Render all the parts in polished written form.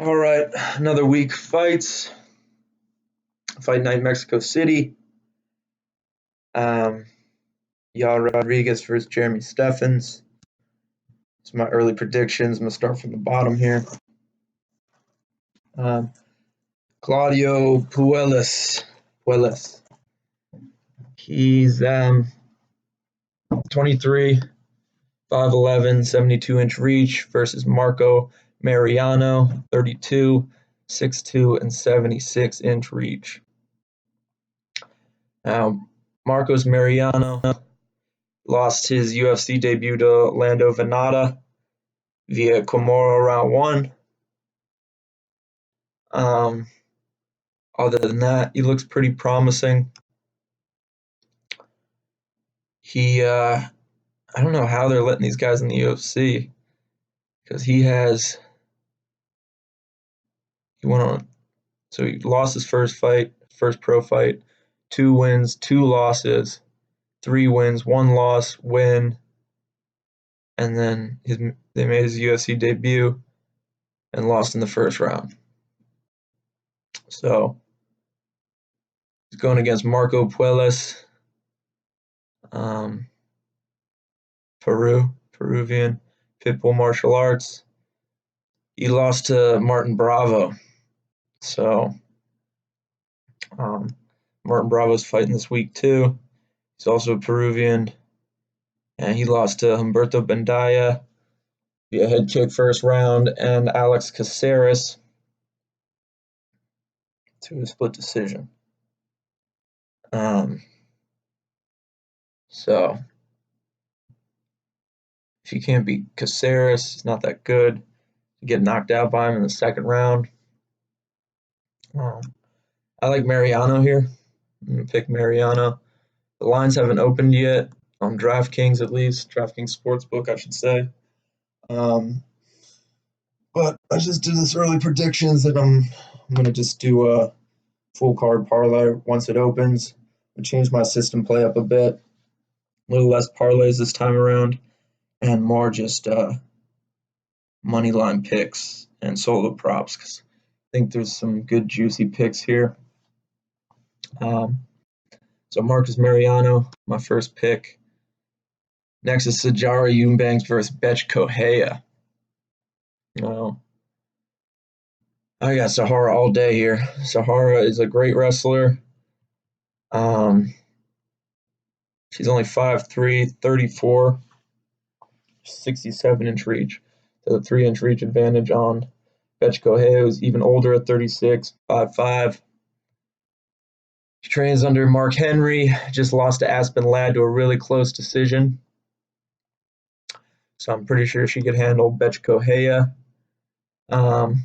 All right, another week fights. Fight night, Mexico City. Um, Yair Rodriguez versus Jeremy Stephens. It's my early predictions. I'm gonna start from the bottom here. Um, Claudio Puelles. He's 23, 5'11", 72-inch reach versus Marco Mariano, 32, 6'2", and 76-inch reach. Marcos Mariano lost his UFC debut to Lando Venata via Kimura round one. Other than that, he looks pretty promising. I don't know how they're letting these guys in the UFC because he lost his first pro fight, 2 wins, 2 losses, 3 wins, 1 loss, win, and then they made his UFC debut and lost in the first round. So he's going against Marco Puelles, Peruvian, Pitbull Martial Arts. He lost to Martin Bravo. So Martin Bravo's fighting this week too. He's also a Peruvian, and he lost to Humberto Bandaya via head kick first round, and Alex Caceres to a split decision. So if you can't beat Caceres, he's not that good. You get knocked out by him in the second round. I like Mariano here. I'm going to pick Mariano. The lines haven't opened yet on DraftKings, at least. DraftKings Sportsbook, I should say. But I just did this early predictions that I'm going to just do a full card parlay once it opens. I changed my system play up a bit. A little less parlays this time around and more just money line picks and solo props because I think there's some good juicy picks here. So Marcus Mariano, my first pick. Next is Sijara Eubanks versus Betch Kohea. I got Sahara all day here. Sahara is a great wrestler. She's only 5'3", 34, 67-inch reach. So a 3-inch reach advantage on Betch Kohea, who's even older at 36, 5'5". She trains under Mark Henry, just lost to Aspen Ladd to a really close decision. So I'm pretty sure she could handle Betch Kohea. Betch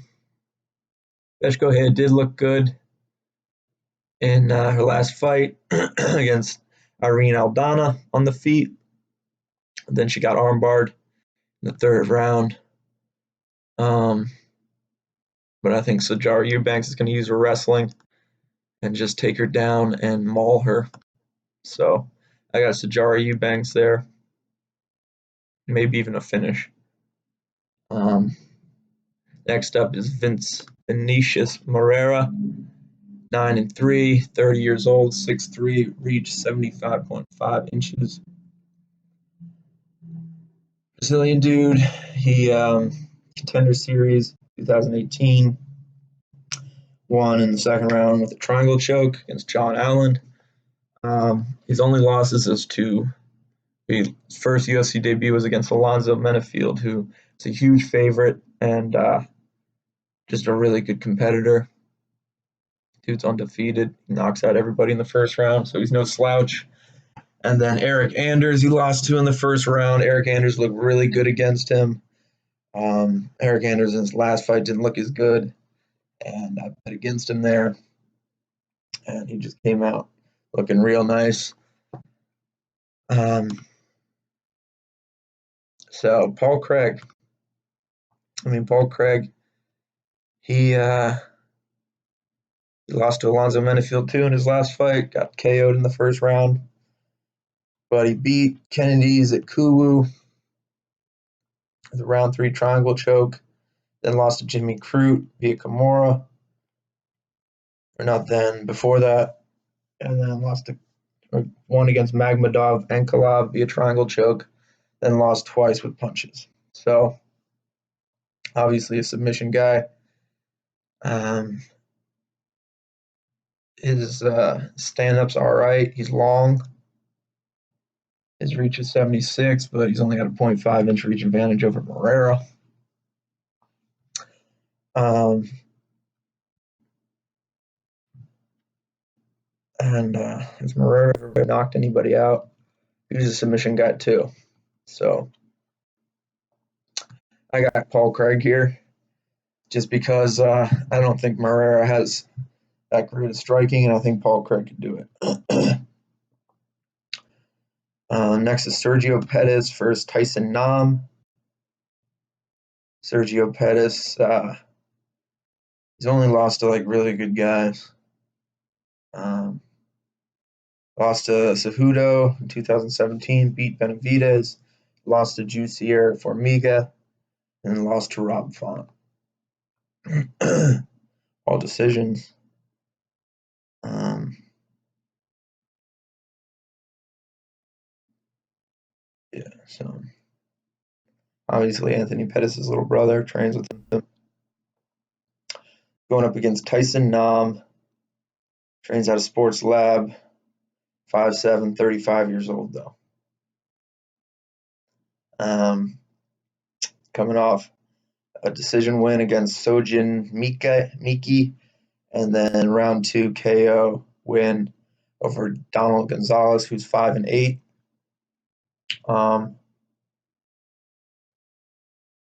Kohea did look good in her last fight against Irene Aldana on the feet. Then she got armbarred in the third round. But I think Sijara Eubanks is going to use her wrestling and just take her down and maul her. So I got Sijara Eubanks there. Maybe even a finish. Next up is Vinicius Moreira, 9-3, 30 years old, 6'3", reach 75.5 inches. Brazilian dude. He Contender Series 2018. Won in the second round with a triangle choke against John Allen. His only losses is to his first UFC debut was against Alonzo Menefield, who is a huge favorite and just a really good competitor. Dude's undefeated. He knocks out everybody in the first round, so he's no slouch. And then Eric Anders, he lost to in the first round. Eric Anders looked really good against him. Eric Anders in his last fight didn't look as good, and I bet against him there. And he just came out looking real nice. So Paul Craig, he lost to Alonzo Menefield too in his last fight, got KO'd in the first round. But he beat Kennedy Zikuwu with a round 3 triangle choke. Then lost to Jimmy Crute via Kimura. Or not then, before that. And then won against Magmadov Ankalaev via triangle choke. Then lost twice with punches. So, obviously a submission guy. His stand-up's all right. He's long. His reach is 76, but he's only got a 0.5-inch reach advantage over Moreira. And has Moreira ever knocked anybody out? He was a submission guy too. So I got Paul Craig here just because I don't think Moreira has that great of striking, and I think Paul Craig can do it. Next is Sergio Pettis versus Tyson Nam. Sergio Pettis, he's only lost to like really good guys. Lost to Cejudo in 2017, beat Benavidez, lost to Jussier Formiga, and lost to Rob Font. All decisions. Yeah, so obviously Anthony Pettis' little brother trains with him. Going up against Tyson Nam, trains out of Sports Lab, 5'7", 35 years old though. Coming off a decision win against Sojin Miki, and then round 2 KO win over Donald Gonzalez, who's 5-8.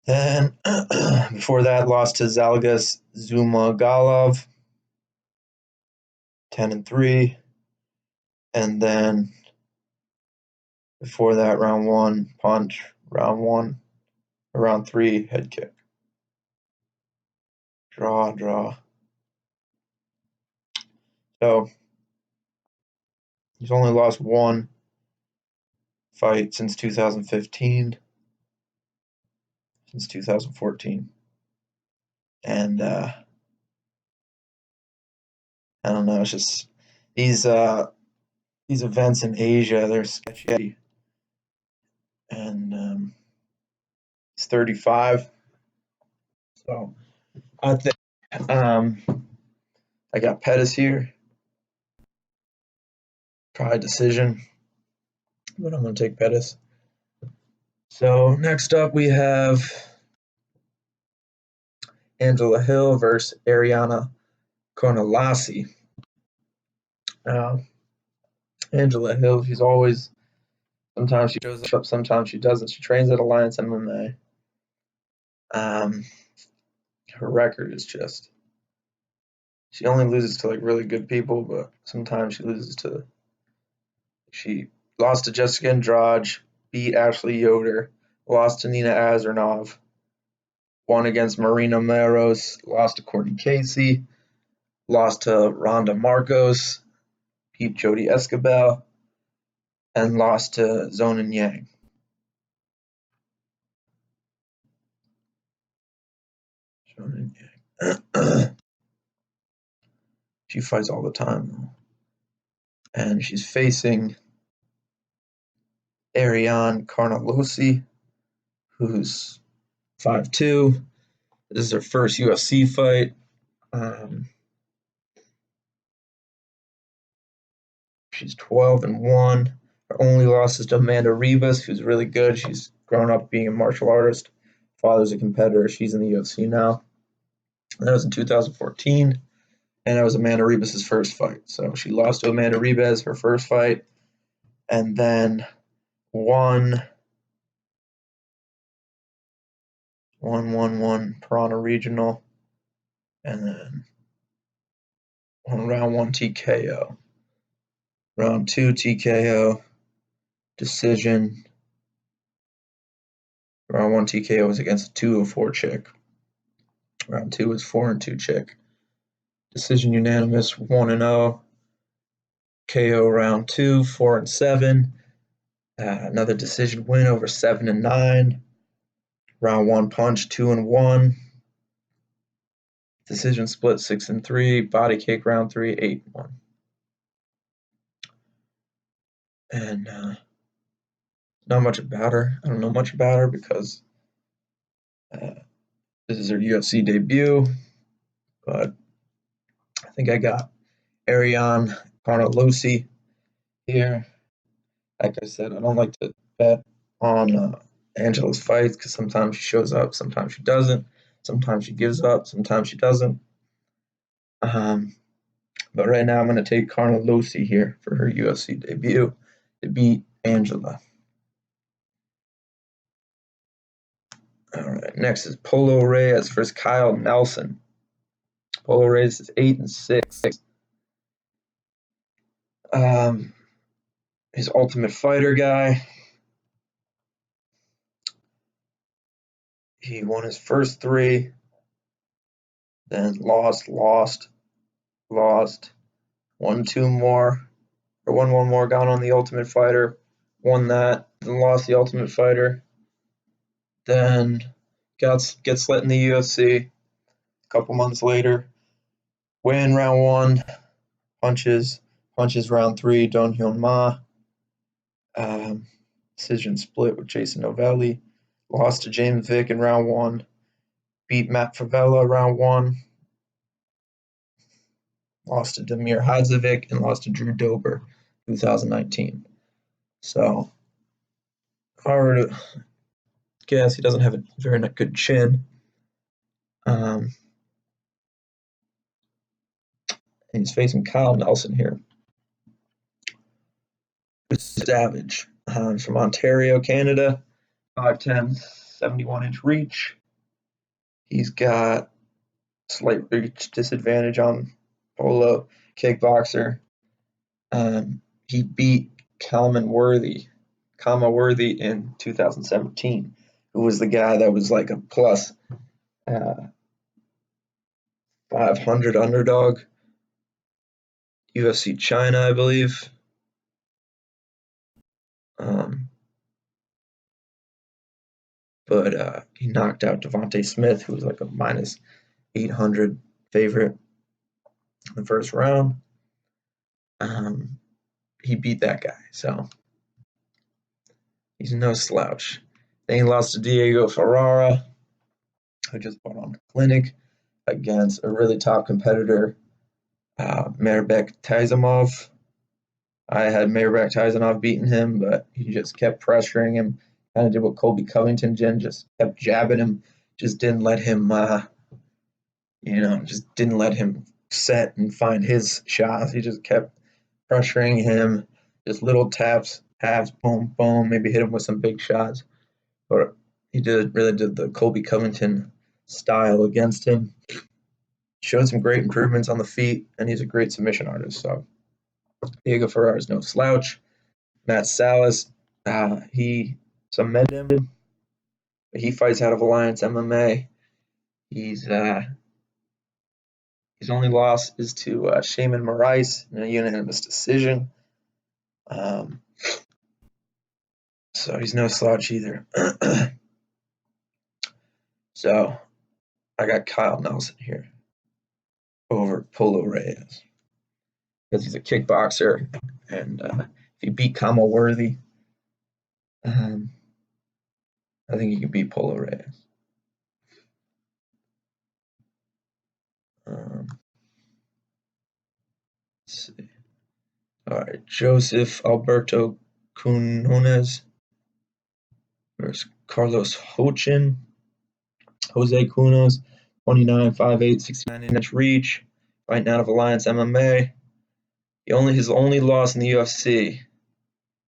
Then before that, lost to Zalgas Zhumagalov, 10-3. And then before that, round 1 punch, round 3 head kick. Draw. So he's only lost one fight since 2015, since 2014. And I don't know, it's just these events in Asia, they're sketchy. And he's 35. So I think I got Pettis here. Probably decision, but I'm going to take Pettis. So next up we have Angela Hill versus Ariana Cornelasi. Angela Hill, she's always, sometimes she shows up, sometimes she doesn't. She trains at Alliance MMA. Her record is just, she only loses to like really good people, but sometimes she lost to Jessica Andrade, beat Ashley Yoder, lost to Nina Azarnov, won against Marina Meros, lost to Courtney Casey, lost to Rhonda Marcos, beat Jody Escobar, and lost to Zonin Yang. She fights all the time. And she's facing Ariane Carnelossi, who's 5'2". This is her first UFC fight. She's 12-1. Her only loss is to Amanda Ribas, who's really good. She's grown up being a martial artist. Father's a competitor. She's in the UFC now. That was in 2014, and that was Amanda Ribas' first fight. So she lost to Amanda Ribas her first fight, and then won Piranha Regional, and then won round 1 TKO. Round 2 TKO, decision. Round 1 TKO was against a 204 chick. Round 2 was 4-2 chick. Decision unanimous, 1-0. KO round 2, 4-7. Another decision win over 7-9. Round 1 punch, 2-1. Decision split 6-3. Body kick round 3, 8-1. And not much about her. I don't know much about her because this is her UFC debut. But I think I got Ariane Carnelossi here. Like I said, I don't like to bet on Angela's fights because sometimes she shows up, sometimes she doesn't. Sometimes she gives up, sometimes she doesn't. But right now I'm going to take Carnelossi here for her UFC debut to beat Angela. All right, next is Polo Reyes versus Kyle Nelson. Polo Reyes is 8-6. His Ultimate Fighter guy. He won his first 3, then lost, won 2 more, or won 1 more, got on the Ultimate Fighter, won that, then lost the Ultimate Fighter, then gets let in the UFC a couple months later, win round 1, punches round 3, Don Hyun Ma, decision split with Jason Novelli, lost to James Vick in round 1, beat Matt Favela round 1, lost to Damir Hadzovic, and lost to Drew Dober 2019. So, if I were to guess, he doesn't have a very good chin. And he's facing Kyle Nelson here. Who's savage. From Ontario, Canada, 5'10", 71-inch reach. He's got slight reach disadvantage on Polo, kickboxer. He beat Kama Worthy in 2017, who was the guy that was like a plus 500 underdog. UFC China, I believe. But he knocked out Devontae Smith, who was like a minus 800 favorite in the first round. He beat that guy, so he's no slouch. Then he lost to Diego Ferrara, who just put on a clinic against a really top competitor, Mairbek Taizamov. I had Mairbek Taizamov beating him, but he just kept pressuring him. Kind of did what Colby Covington did, just kept jabbing him, just didn't let him, just didn't let him set and find his shots. He just kept pressuring him, just little taps, boom, boom, maybe hit him with some big shots. But he really did the Colby Covington style against him. Showed some great improvements on the feet, and he's a great submission artist. So Diego Ferrara is no slouch. Matt Salas, he cemented him. He fights out of Alliance MMA. His only loss is to Shaman Moraes in a unanimous decision. So he's no slouch either. So I got Kyle Nelson here over Polo Reyes because he's a kickboxer, and if he beat Kama Worthy, I think he can beat Polo Reyes. Let's see. All right, Joseph Alberto Quinones versus Carlos Hochin. Jose Cunos, 29, 5'8", 69-inch reach, fighting out of Alliance MMA. His only loss in the UFC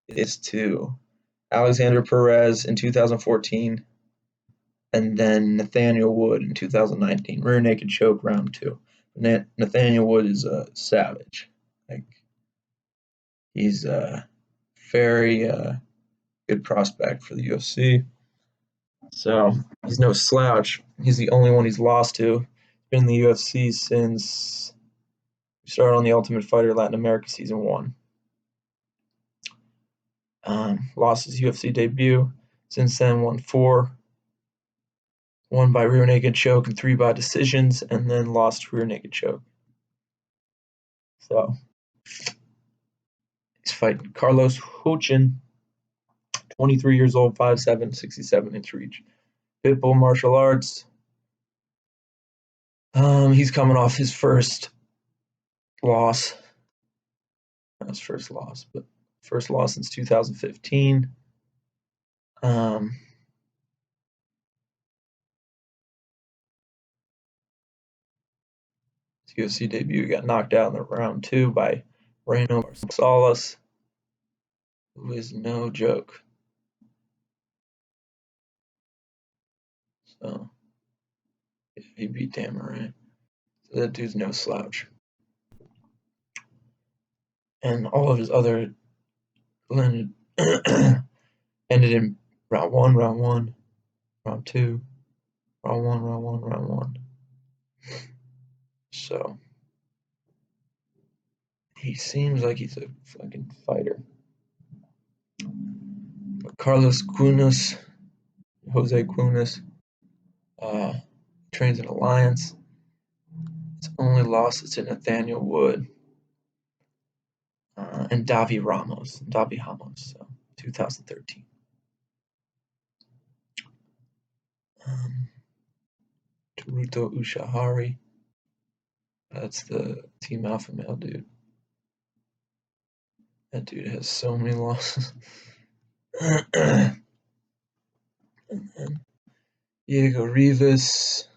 is to Alexander Perez in 2014, and then Nathaniel Wood in 2019. Rear naked choke round 2. Nathaniel Wood is a savage. Like, he's a very good prospect for the UFC. So he's no slouch. He's the only one he's lost to. He's been in the UFC since he started on the Ultimate Fighter Latin America Season 1. Lost his UFC debut. Since then, won 4. 1 by rear naked choke and 3 by decisions, and then lost rear naked choke. So he's fighting Carlos Huchin, 23 years old, 5'7", 67-inch reach. Pitbull Martial Arts. He's coming off his first loss. Not his first loss, but first loss since 2015. His UFC debut got knocked out in the round 2 by Reno Barsalas, who is no joke. So he beat Dan Moran. So that dude's no slouch. And all of his other ended in round 1, round 1, round 2, round 1, round 1, round 1. So he seems like he's a fucking fighter. But Carlos Cunas, Jose Cunas, trains in Alliance. His only loss is to Nathaniel Wood and Davi Ramos, so 2013. Taruto Ushahari, that's the Team Alpha Male dude. That dude has so many losses. And then Diego Rivas.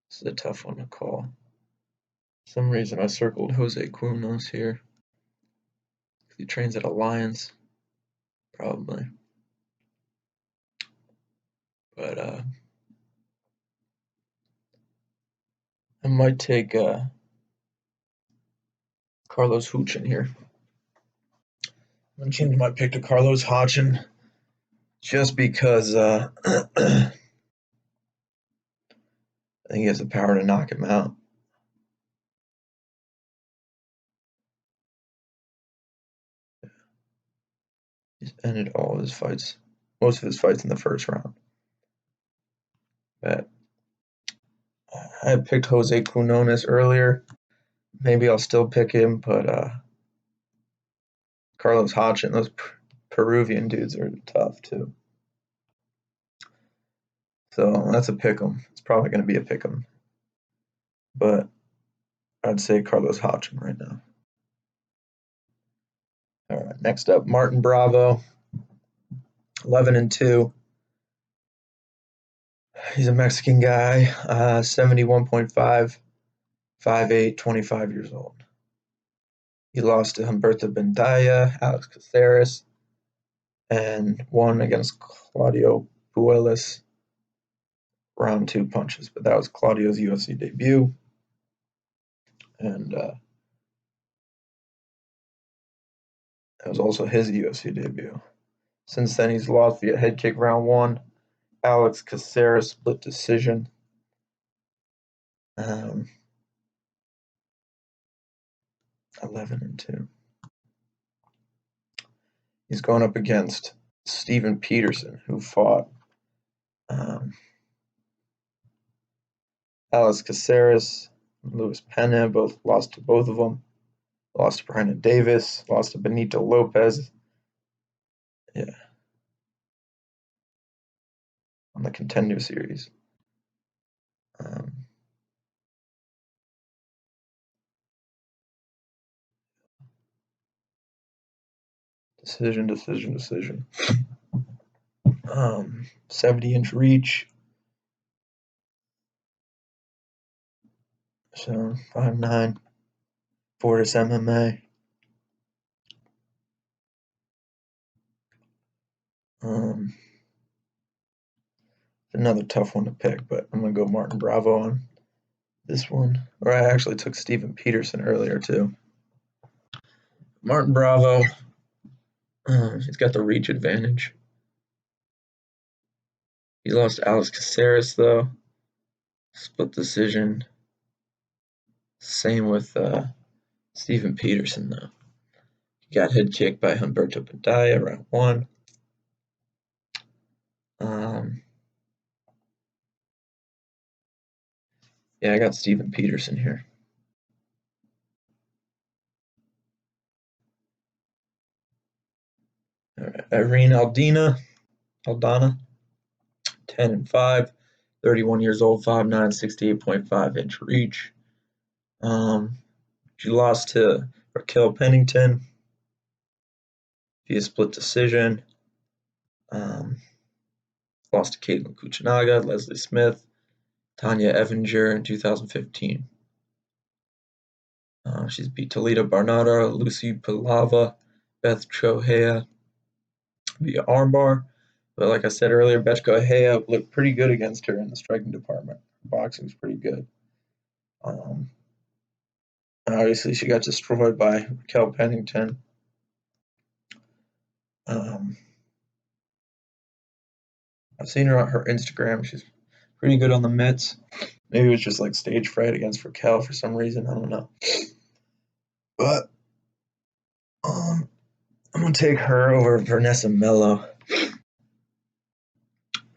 This is a tough one to call. For some reason I circled Jose Cunos here. He trains at Alliance, probably. But I might take Carlos Huchin here. I'm going to change my pick to Carlos Huchin just because I think he has the power to knock him out. He's ended all of his fights, most of his fights in the first round. But I had picked Jose Cunones earlier. Maybe I'll still pick him, but Carlos Huchin, those Peruvian dudes are tough too. So that's a pick 'em. It's probably going to be a pick 'em. But I'd say Carlos Huchin right now. All right, next up, Martin Bravo, 11-2. He's a Mexican guy, 71.5, 5'8", 25 years old. He lost to Humberto Bendaya, Alex Caceres, and won against Claudio Puelles, round 2 punches. But that was Claudio's UFC debut. And that was also his UFC debut. Since then, he's lost via head kick round 1. Alex Caceres split decision. 11-2. He's going up against Steven Peterson, who fought Alex Caceres, Luis Pena, both lost to both of them. Lost to Brandon Davis, lost to Benito Lopez. Yeah. On the Contender Series. Decision. 70-inch reach. So 5'9", Fortis MMA. Another tough one to pick, but I'm going to go Martin Bravo on this one. Or I actually took Steven Peterson earlier, too. Martin Bravo, he's got the reach advantage. He lost to Alex Caceres, though. Split decision. Same with Steven Peterson, though. He got head kicked by Humberto Bendaya, round 1. Yeah, I got Steven Peterson here. All right. Irene Aldana, 10-5, 31 years old, 5'9", 68.5-inch reach. She lost to Raquel Pennington via split decision. Lost to Caitlin Kuchinaga, Leslie Smith, Tanya Evinger in 2015. She's beat Toledo Barnada, Lucy Pilava, Beth Chohea via armbar. But like I said earlier, Beth Chohea looked pretty good against her in the striking department. Her boxing's pretty good. And obviously, she got destroyed by Raquel Pennington. I've seen her on her Instagram. She's pretty good on the mitts. Maybe it was just like stage fright against Raquel for some reason. I don't know. But I'm going to take her over Vanessa Mello.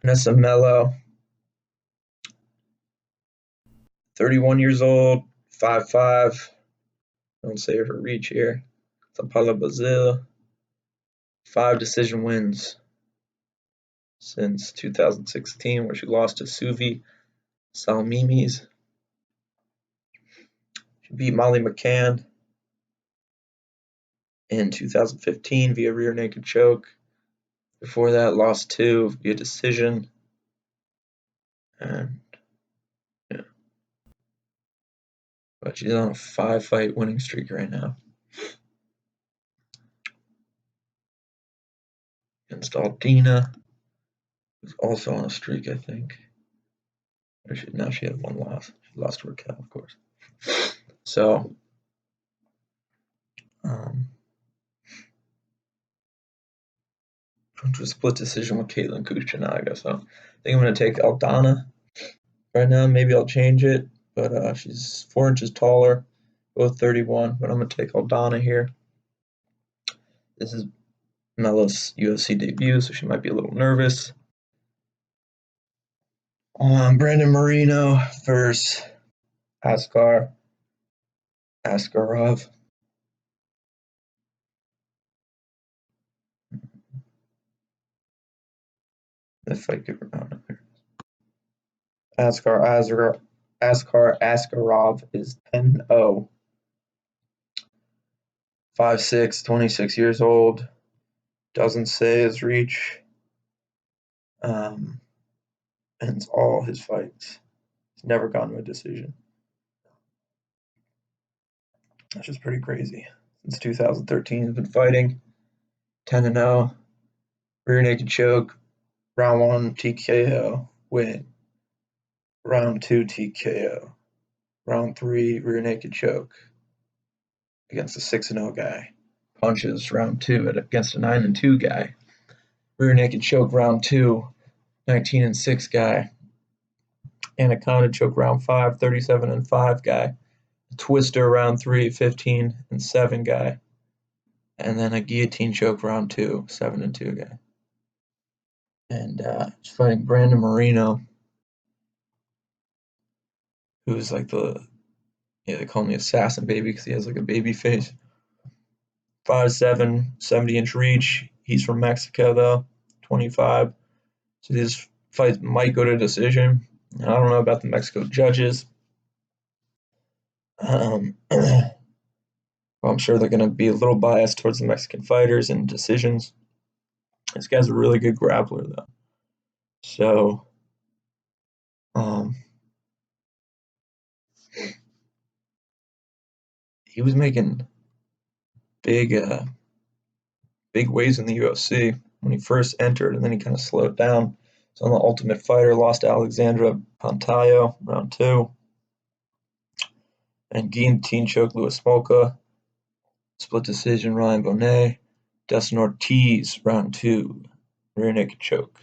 Vanessa Mello, 31 years old, 5'5". Don't say her reach here. Sao Paulo, Brazil. 5 decision wins since 2016, where she lost to Suvi Salmimis. She beat Molly McCann in 2015 via rear naked choke. Before that, lost 2 via decision. And yeah. But she's on a 5-fight winning streak right now. Against Aldina, who's also on a streak, I think. Now she had 1 loss. She lost to Raquel, of course. So, to a split decision with Caitlin Kuchinaga. So, I think I'm going to take Aldana right now. Maybe I'll change it, but she's 4 inches taller, both 31. But I'm going to take Aldana here. This is Melo's UFC debut, so she might be a little nervous. Brandon Moreno versus Askarov. The fight could remount here. Askar Askarov is 10-0. 5'6", 26 years old. Doesn't say his reach. Ends all his fights. He's never gone to a decision. That's just pretty crazy. Since 2013, he's been fighting. 10-0. Rear naked choke. Round 1 TKO. Win. Round 2 TKO. Round 3 rear naked choke. Against a 6-0 guy. Punches round 2 against a 9-2 guy. Rear naked choke round 2. 19-6 guy. Anaconda choke round 5. 37-5 guy. Twister round 3, 15-7 guy, and then a guillotine choke round 2, 7-2 guy. And she's fighting Brandon Moreno, who's like they call him the assassin baby because he has like a baby face. 5'7", 70-inch reach. He's from Mexico though, 25. So this fight might go to decision. I don't know about the Mexico judges. I'm sure they're going to be a little biased towards the Mexican fighters and decisions. This guy's a really good grappler, though. So, he was making big waves in the UFC when he first entered, and then he kind of slowed down. So on the Ultimate Fighter, lost to Alexandra Pantayo, round 2. And guillotine choke Louis Smolka. Split decision Ryan Bonet. Dustin Ortiz, round 2. Rear naked choke.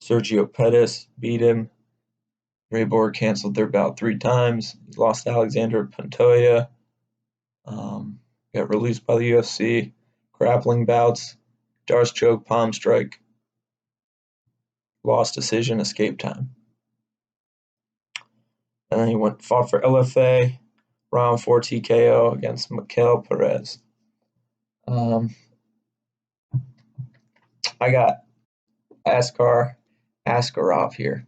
Sergio Pettis beat him. Ray Borg canceled their bout 3 times. He lost to Alexander Pantoja. Got released by the UFC. Grappling bouts. Darce choke, palm strike. Lost decision, escape time. And then he fought for LFA, round 4 TKO against Mikel Perez. I got Askar Askarov here.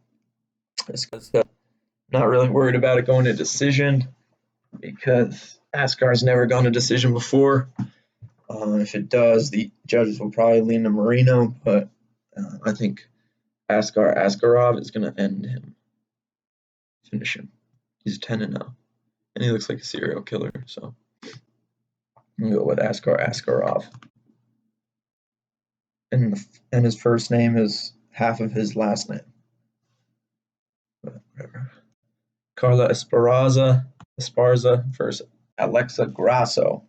Not really worried about it going to decision because Askar's never gone to decision before. If it does, the judges will probably lean to Marino, but I think Askarov is going to finish him. He's 10-0, and he looks like a serial killer, so I'm going to go with Askarov. And his first name is half of his last name. But whatever. Carla Esparza versus Alexa Grasso.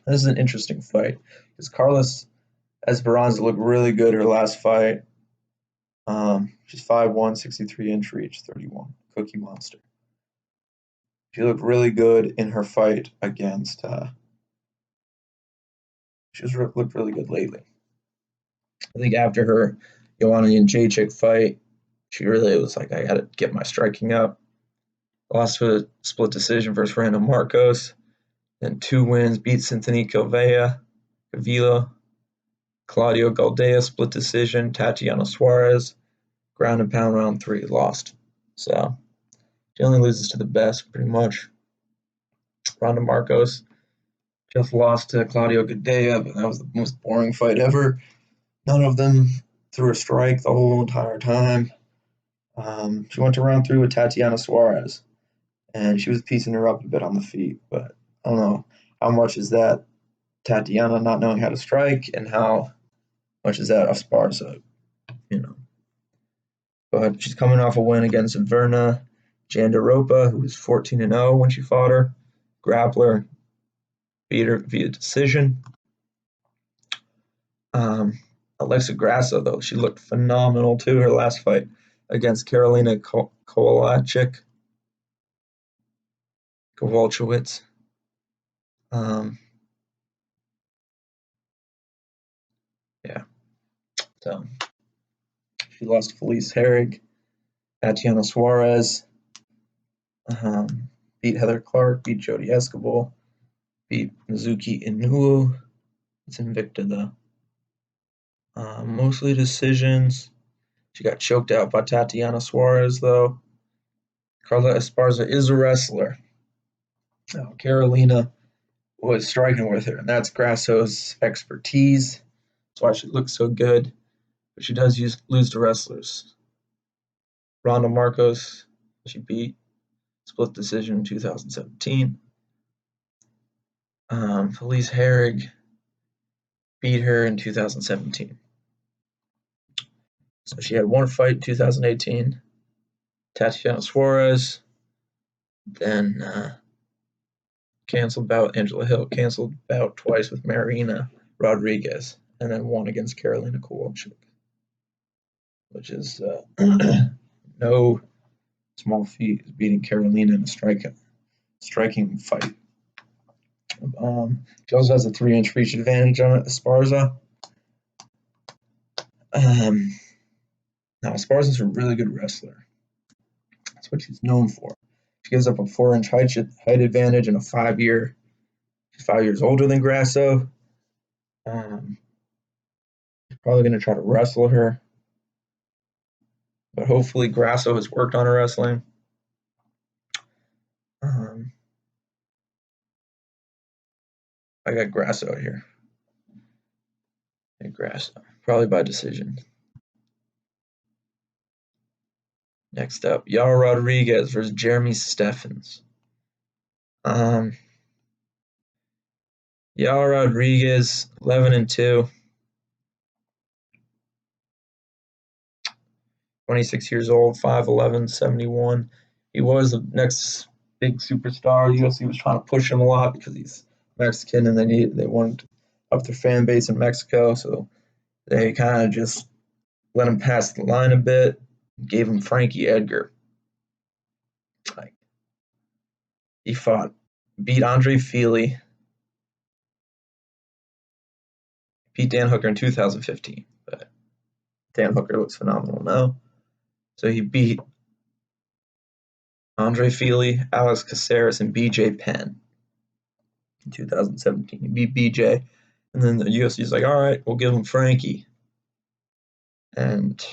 This is an interesting fight because Carlos Esperanza looked really good her last fight. She's 5'1", 63-inch reach, 31, Cookie Monster. She looked really good in her fight against. Looked really good lately. I think after her Joanna Jędrzejczyk fight, she really was like, I got to get my striking up. Lost to a split decision versus Fernando Marcos. Then 2 wins, beat Cynthia Calvillo, Claudio Galdea, split decision, Tatiana Suarez, ground and pound round 3, lost. So she only loses to the best, pretty much. Ronda Marcos just lost to Claudio Galdea, but that was the most boring fight ever. None of them threw a strike the whole entire time. She went to round 3 with Tatiana Suarez, and she was piecing her up a bit on the feet, but I don't know how much is that Tatiana not knowing how to strike and how much is that Esparza, But she's coming off a win against Verna Jandiroba, who was 14-0 when she fought her. Grappler, beat her via decision. Alexa Grasso, though, she looked phenomenal too her last fight against Karolina Kowalczyk. So she lost to Felice Herrig, Tatiana Suarez, beat Heather Clark, beat Jodie Escobar, beat Mizuki Inoue. It's Invicta, though. Mostly decisions. She got choked out by Tatiana Suarez, though. Carla Esparza is a wrestler. Carolina was striking with her, and that's Grasso's expertise. That's why she looks so good. But she does lose to wrestlers. Ronda Marcos, she beat split decision in 2017. Felice Herrig beat her in 2017. So she had one fight in 2018. Tatiana Suarez, then canceled bout Angela Hill, canceled bout twice with Marina Rodriguez, and then won against Karolina Kowalczyk, which is no small feat, is beating Karolina in a striking fight. She also has a 3-inch reach advantage on Esparza. Now, Esparza's a really good wrestler. That's what she's known for. She gives up a 4-inch height advantage in a 5-year. She's 5 years older than Grasso. She's probably going to try to wrestle her. But hopefully Grasso has worked on her wrestling. I got Grasso here. Grasso, probably by decision. Next up, Yair Rodriguez versus Jeremy Stephens. Yair Rodriguez, 11-2, 26 years old, 5'11", 71. He was the next big superstar. UFC was trying to push him a lot because he's Mexican and they wanted to up their fan base in Mexico, so they kind of just let him pass the line a bit, gave him Frankie Edgar. He beat Andre Fili, beat Dan Hooker in 2015, but Dan Hooker looks phenomenal now. So he beat Andre Fili, Alex Caceres, and BJ Penn in 2017. He beat BJ, and then the UFC's like, all right, we'll give him Frankie. And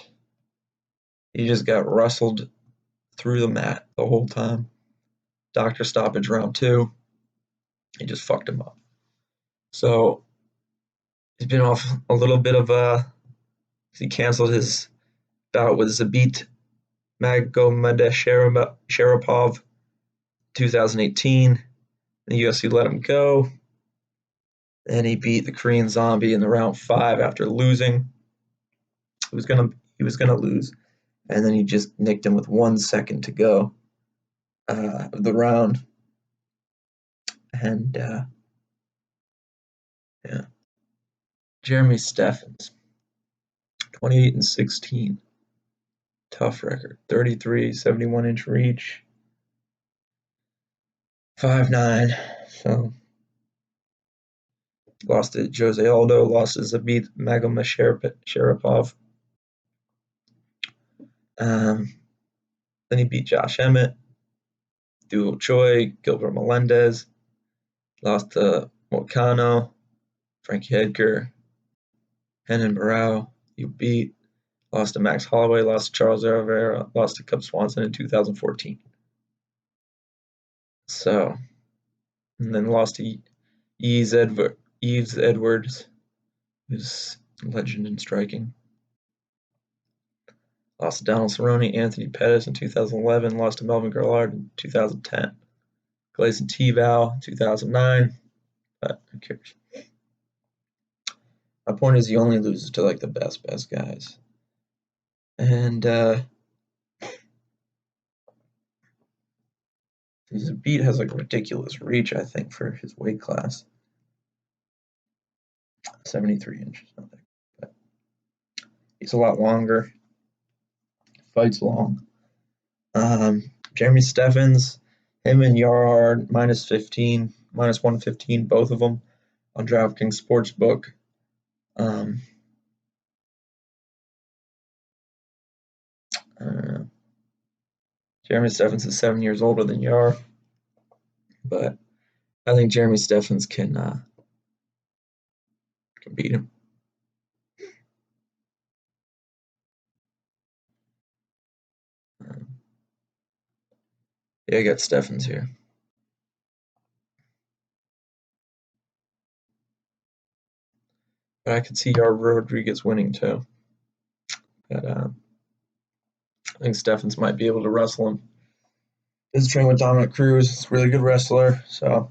he just got wrestled through the mat the whole time. Doctor stoppage round 2. He just fucked him up. So he's been off a little bit of he canceled his bout with Zabit Magomedov 2018. The UFC let him go. Then he beat the Korean Zombie in the round 5 after losing. He was gonna lose, and then he just nicked him with 1 second to go of the round. And yeah, Jeremy Stephens, 28-16, tough record, 33, 71-inch reach, 5'9", so lost to Jose Aldo, lost to Zabit Magomedov. Then he beat Josh Emmett, Duo Choi, Gilbert Melendez, lost to Moicano, Frankie Edgar, Henan Barao, you beat, lost to Max Holloway, lost to Charles Oliveira, lost to Cub Swanson in 2014. So, and then lost to Yves Edwards, who's a legend in striking. Lost to Donald Cerrone, Anthony Pettis in 2011, lost to Melvin Guillard in 2010. Gleison Tibau, 2009, but who cares? My point is he only loses to like the best guys. And his beat has like ridiculous reach, I think, for his weight class. 73 inches, nothing. But he's a lot longer. Fights long. Jeremy Stephens, him and Yara are -15, -115, both of them on DraftKings Sportsbook. Jeremy Stephens is 7 years older than Yar, but I think Jeremy Stephens can beat him. Yeah, I got Stephens here. But I could see Yar Rodriguez winning too. But I think Stephens might be able to wrestle him. He's trained with Dominic Cruz. He's a really good wrestler. So,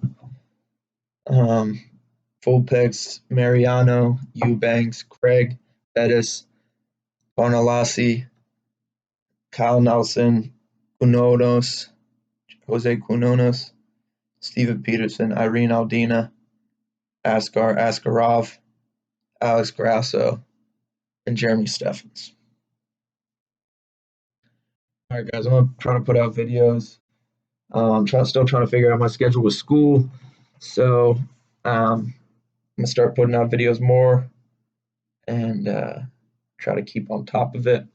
full picks: Mariano, Eubanks, Craig, Bettis, Bonalasi, Kyle Nelson, Jose Quinones, Steven Peterson, Irene Aldina, Askar Askarov, Alex Grasso, and Jeremy Stephens. All right, guys, I'm gonna try to put out videos. I'm still trying to figure out my schedule with school, so I'm gonna start putting out videos more and try to keep on top of it.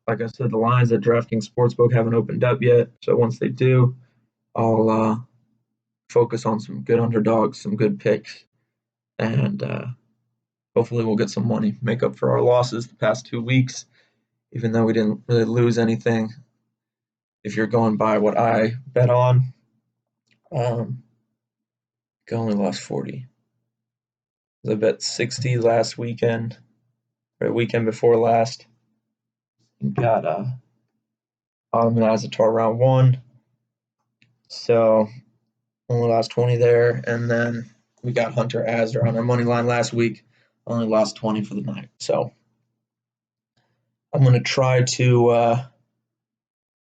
Like I said, the lines at DraftKings Sportsbook haven't opened up yet, so once they do, I'll focus on some good underdogs, some good picks, and hopefully we'll get some money, make up for our losses the past 2 weeks, even though we didn't really lose anything. If you're going by what I bet on, I only lost 40. I bet 60 last weekend, or the weekend before last. Got Ottoman Azatar round 1, so only lost 20 there, and then we got Hunter Azar on our money line last week, only lost 20 for the night. So I'm going to try to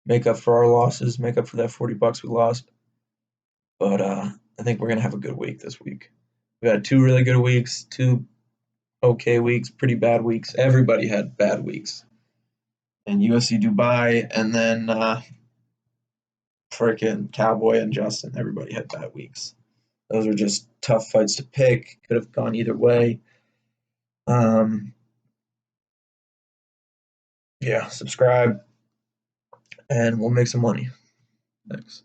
make up for our losses, make up for that $40 we lost. But I think we're going to have a good week this week. We had 2 really good weeks, 2 okay weeks, pretty bad weeks. Everybody had bad weeks. And UFC Dubai, and then freaking Cowboy and Justin, everybody had bad weeks. Those are just tough fights to pick. Could have gone either way. Yeah, subscribe. and we'll make some money. Thanks.